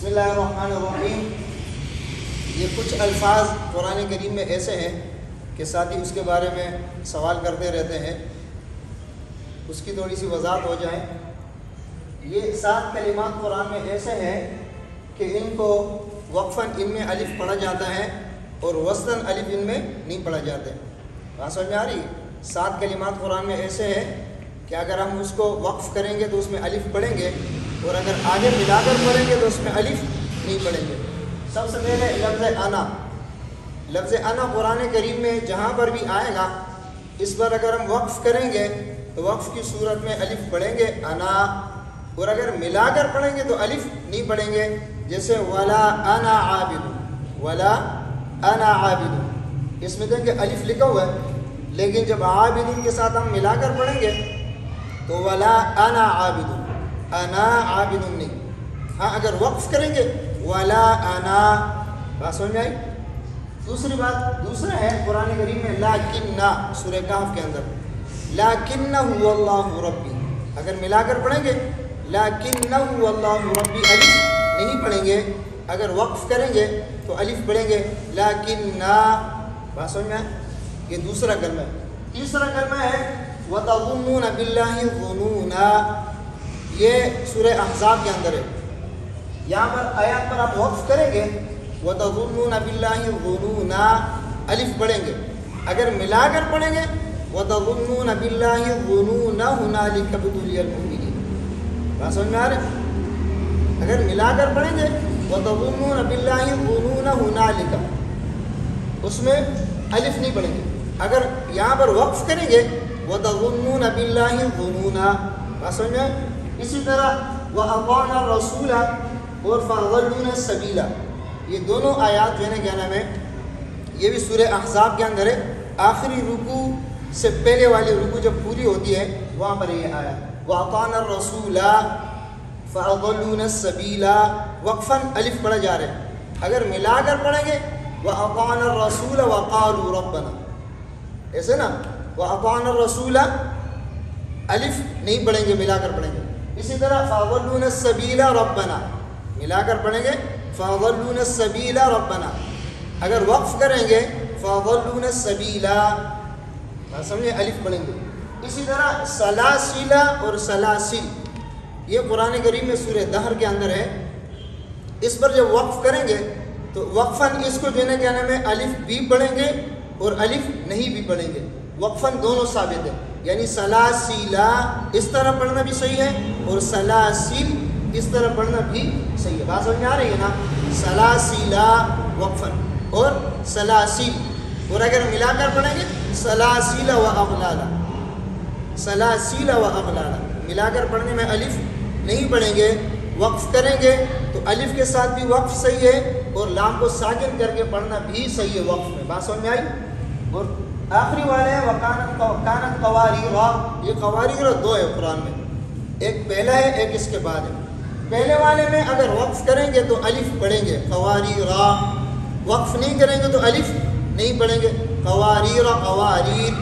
بسم اللہ الرحمن الرحیم۔ یہ کچھ الفاظ قرآن کریم میں ایسے ہیں کہ ساتھی اس کے بارے میں سوال کرتے رہتے ہیں، اس کی تھوڑی سی وضاحت ہو جائے۔ یہ 7 کلمات قرآن میں ایسے ہیں کہ ان کو وقفاً ان میں الف پڑھا جاتا ہے اور وسطاً الف ان میں نہیں پڑھا جاتا ہے۔ بات سمجھ میں آ رہی ہے؟ 7 کلمات قرآن میں ایسے ہیں کہ اگر ہم اس کو وقف کریں گے تو اس میں الف پڑھیں گے، اور اگر آگے ملا کر پڑھیں گے تو اس میں الف نہیں پڑھیں گے۔ سب سے پہلے لفظ انا۔ لفظ انا قرآن کریم میں جہاں پر بھی آئے گا، اس پر اگر ہم وقف کریں گے تو وقف کی صورت میں الف پڑھیں گے انا، اور اگر ملا کر پڑھیں گے تو الف نہیں پڑھیں گے۔ جیسے ولا انا عابد، ولا انا عابد، اس میں دیکھیں کہ الف لکھا ہوا ہے، لیکن جب عابد کے ساتھ ہم ملا کر پڑھیں گے تو ولا انا عابد، انا عابد نہیں۔ ہاں اگر وقف کریں گے ولا انا، بات سمجھ آئی؟ دوسری بات، دوسرا ہے قرآن کریم میں لاکنہ، سورہ کہف کے اندر لاکنہ هو اللہ ربی، اگر ملا کر پڑھیں گے لاکنہ هو اللہ ربی، الف نہیں پڑھیں گے۔ اگر وقف کریں گے تو الف پڑھیں گے لاکنہ، بات سمجھ میں آئی؟ یہ دوسرا کلمہ ہے۔ تیسرا کلمہ ہے وَتَظُنُّونَ بِاللَّهِ الظُّنُونَ، یہ سورہ احزاب کے اندر ہے۔ یہاں پر آیات پر آپ وقف کریں گے وَتَظُنُّونَ بِاللَّهِ الظُّنُونَ، الف پڑھیں گے۔ اگر ملا کر پڑھیں گے وَتَظُنُّونَ بِاللَّهِ الظُّنُونَ هُنَالِكَ ابْتُلِيَ الْمُؤْمِنُونَ، بات سمجھ میں آ رہے؟ اگر ملا کر پڑھیں گے وَتَظُنُّونَ بِاللَّهِ الظُّنُونَ هُنَالِكَ، اس میں الف نہیں پڑھیں گے۔ اگر یہاں پر وقف کریں گے وَتَظُنُّونَ بِاللَّهِ الظُّنُونَ، بات سمجھ میں؟ اسی طرح وَأَطَاعْنَا الرَّسُولَ اور فَأَضَلُّونَا السَّبِيلَ، یہ دونوں آیات جو ہے نا کیا نام ہے، یہ بھی سورہ احزاب کے اندر ہے۔ آخری رکوع سے پہلے والی رکوع جب پوری ہوتی ہے وہاں پر یہ آیا وَأَطَاعْنَا الرَّسُولَ فَأَضَلُّونَا السَّبِيلَ، وقفاً الف پڑھا جا رہا ہے۔ اگر ملا کر پڑھیں گے وَأَطَاعْنَا الرَّسُولَ وَقَالُوا رَبَّنَا، ایسے نا وَأَطَاعْنَا الرَّسُولَ، الف نہیں پڑھیں گے، ملا کر پڑھیں گے۔ اسی طرح فَأَضَلُّونَا السَّبِيلَ رَبَّنَا، ملا کر پڑھیں گے فَأَضَلُّونَا السَّبِيلَ رَبَّنَا، اگر وقف کریں گے فَأَضَلُّونَا السَّبِيلَ، بات سمجھے، الف پڑھیں گے۔ اسی طرح سلاسل اور سلاسل، یہ قرآن کریم میں سورہ دہر کے اندر ہے۔ اس پر جب وقف کریں گے تو وقفاً اس کو جو ہے کیا نام ہے الف بھی پڑھیں گے اور الف نہیں بھی پڑھیں گے، وقفاً دونوں ثابت ہے۔ یعنی سلاسیلا اس طرح پڑھنا بھی صحیح ہے اور سلاسل اس طرح پڑھنا بھی صحیح ہے۔ بات سمجھ میں آ رہی ہے نا؟ سلاسیلا وقفاً اور سلاسل، اور اگر ملا کر پڑھیں گے سلاسل و اغلالا، سلاسل و اغلالا، ملا کر پڑھنے میں الف نہیں پڑھیں گے۔ وقف کریں گے تو الف کے ساتھ بھی وقف صحیح ہے اور لام کو ساکن کر کے پڑھنا بھی صحیح ہے وقف میں، بات سمجھ میں آئی؟ اور آخری والے ہیں وَكَانَتْ قَوَارِيرَ، یہ قواریر 2 ہے قرآن میں، ایک پہلا ہے ایک اس کے بعد ہے۔ پہلے والے میں اگر وقف کریں گے تو الف پڑھیں گے قواریرا، وقف نہیں کریں گے تو الف نہیں پڑھیں گے قواریر قواریر۔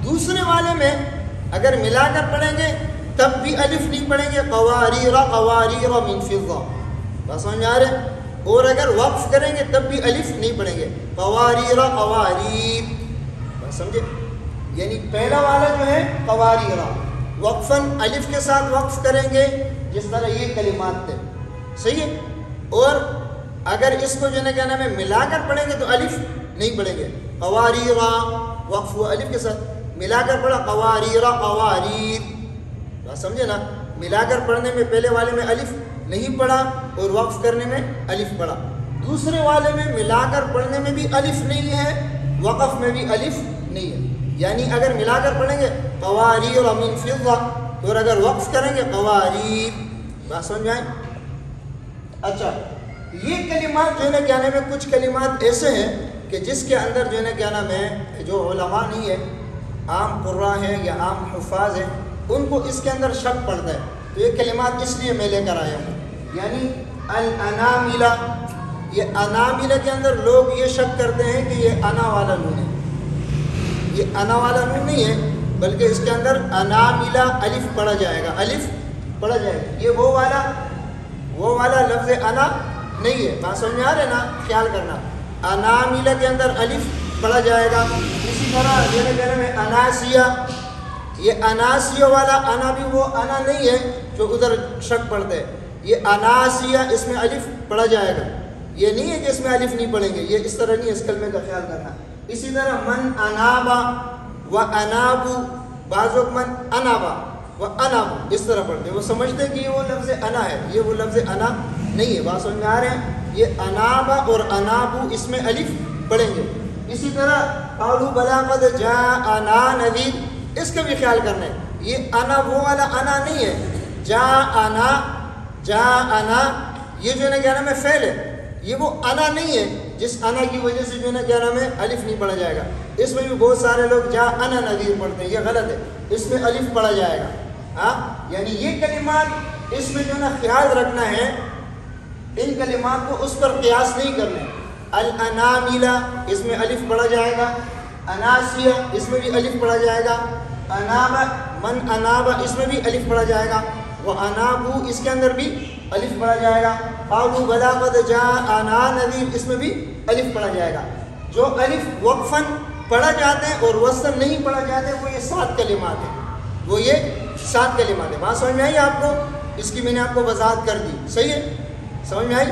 دوسرے والے میں اگر ملا کر پڑھیں گے تب بھی الف نہیں پڑھیں گے قواریر قواریر من فضہ، بات سمجھ میں آ رہے؟ اور اگر وقف کریں گے تب بھی الف نہیں پڑھیں گے قواریر قواریر، بات سمجھے؟ یعنی پہلا والا جو ہے قواریرا، وقفاً الف کے ساتھ وقف کریں گے جس طرح یہ کلمات تھے، صحیح ہے؟ اور اگر اس کو جو ہے کیا نام ہے ملا کر پڑھیں گے تو الف نہیں پڑھیں گے قواریرا، وقف ہوا الف کے ساتھ، ملا کر پڑھا قواریرا قواریر، بات سمجھے نا؟ ملا کر پڑھنے میں پہلے والے میں الف نہیں پڑھا اور وقف کرنے میں الف پڑھا۔ دوسرے والے میں ملا کر پڑھنے میں بھی الف نہیں ہے، وقف میں بھی الف نہیں ہے۔ یعنی اگر ملا کر پڑھیں گے قواریر من فضہ اور اگر وقف کریں گے قواریر، بات سمجھ آئیں؟ اچھا، یہ کلمات جو ہے نا کیا نام ہے، کچھ کلمات ایسے ہیں کہ جس کے اندر جو ہے نا کیا نام ہے جو علماء نہیں ہے، عام قراء ہیں یا عام حفاظ ہیں، ان کو اس کے اندر شک پڑتا ہے، تو یہ کلمات اس لیے میں لے کر آیا ہوں۔ یعنی الاناملہ، یہ اناملہ کے اندر لوگ یہ شک کرتے ہیں کہ یہ انا والا نون ہے، یہ انا والا نون نہیں ہے بلکہ اس کے اندر اناملہ الف پڑھا جائے گا، الف پڑھا جائے گا۔ یہ وہ والا لفظ انا نہیں ہے. بات سمجھ میں آ رہے نا؟ خیال کرنا. انامیلا کے اندر الف پڑھا جائے گا. اسی طرح میرے گھر میں اناسیہ، یہ اناسیہ والا انا بھی وہ انا نہیں ہے جو ادھر شک پڑھتے ہیں. یہ اناسیہ اس میں الف پڑھا جائے گا. یہ نہیں ہے کہ اس میں الف نہیں پڑھیں گے، یہ اس طرح نہیں، اس کلمے کا خیال کرنا. اسی طرح من انابا و انابو، بعض لوگ من انابا و انابو اس طرح پڑھتے ہیں. وہ سمجھتے ہیں کہ یہ وہ لفظ انا ہے، یہ وہ لفظ انا نہیں ہے. بات سمجھ میں آ رہے ہیں؟ یہ انابا اور انابو اس میں الف پڑھیں گے. اسی طرح قالوا بلا قد جاءنا نذیر، اس کا بھی خیال کرنا ہے. یہ انا وہ والا انا نہیں ہے. جاءنا، جاءنا یہ جو ہے نا کیا نام ہے فعل ہے، یہ وہ انا نہیں ہے جس انا کی وجہ سے جو ہے نا کیا نام ہے الف نہیں پڑھا جائے گا. اس میں بھی بہت سارے لوگ جاءنا نذیر پڑھتے ہیں، یہ غلط ہے. اس میں الف پڑھا جائے گا. ہاں یعنی یہ کلمات اس میں جو ہے نا خیال رکھنا ہے، ان کلمات کو اس پر قیاس نہیں کرنا ہے. الانامیلا اس میں الف پڑھا جائے گا. اناسیہ اس میں بھی الف پڑھا جائے گا. انابا، من انابا اس میں بھی الف پڑھا جائے گا. وہ انابو اس کے اندر بھی الف پڑھا جائے گا. قالوا بلا قد جاءنا نذیر اس میں بھی الف پڑھا جائے گا. جو الف وقفاً پڑھا جاتے ہیں اور وصلاً نہیں پڑھا جاتے وہ یہ 7 کلمات ہیں، وہ یہ 7 کلمات ہیں. بات سمجھ میں آئی آپ کو؟ اس کی میں نے آپ کو وضاحت کر دی. صحیح ہے؟ سمجھ میں آئی؟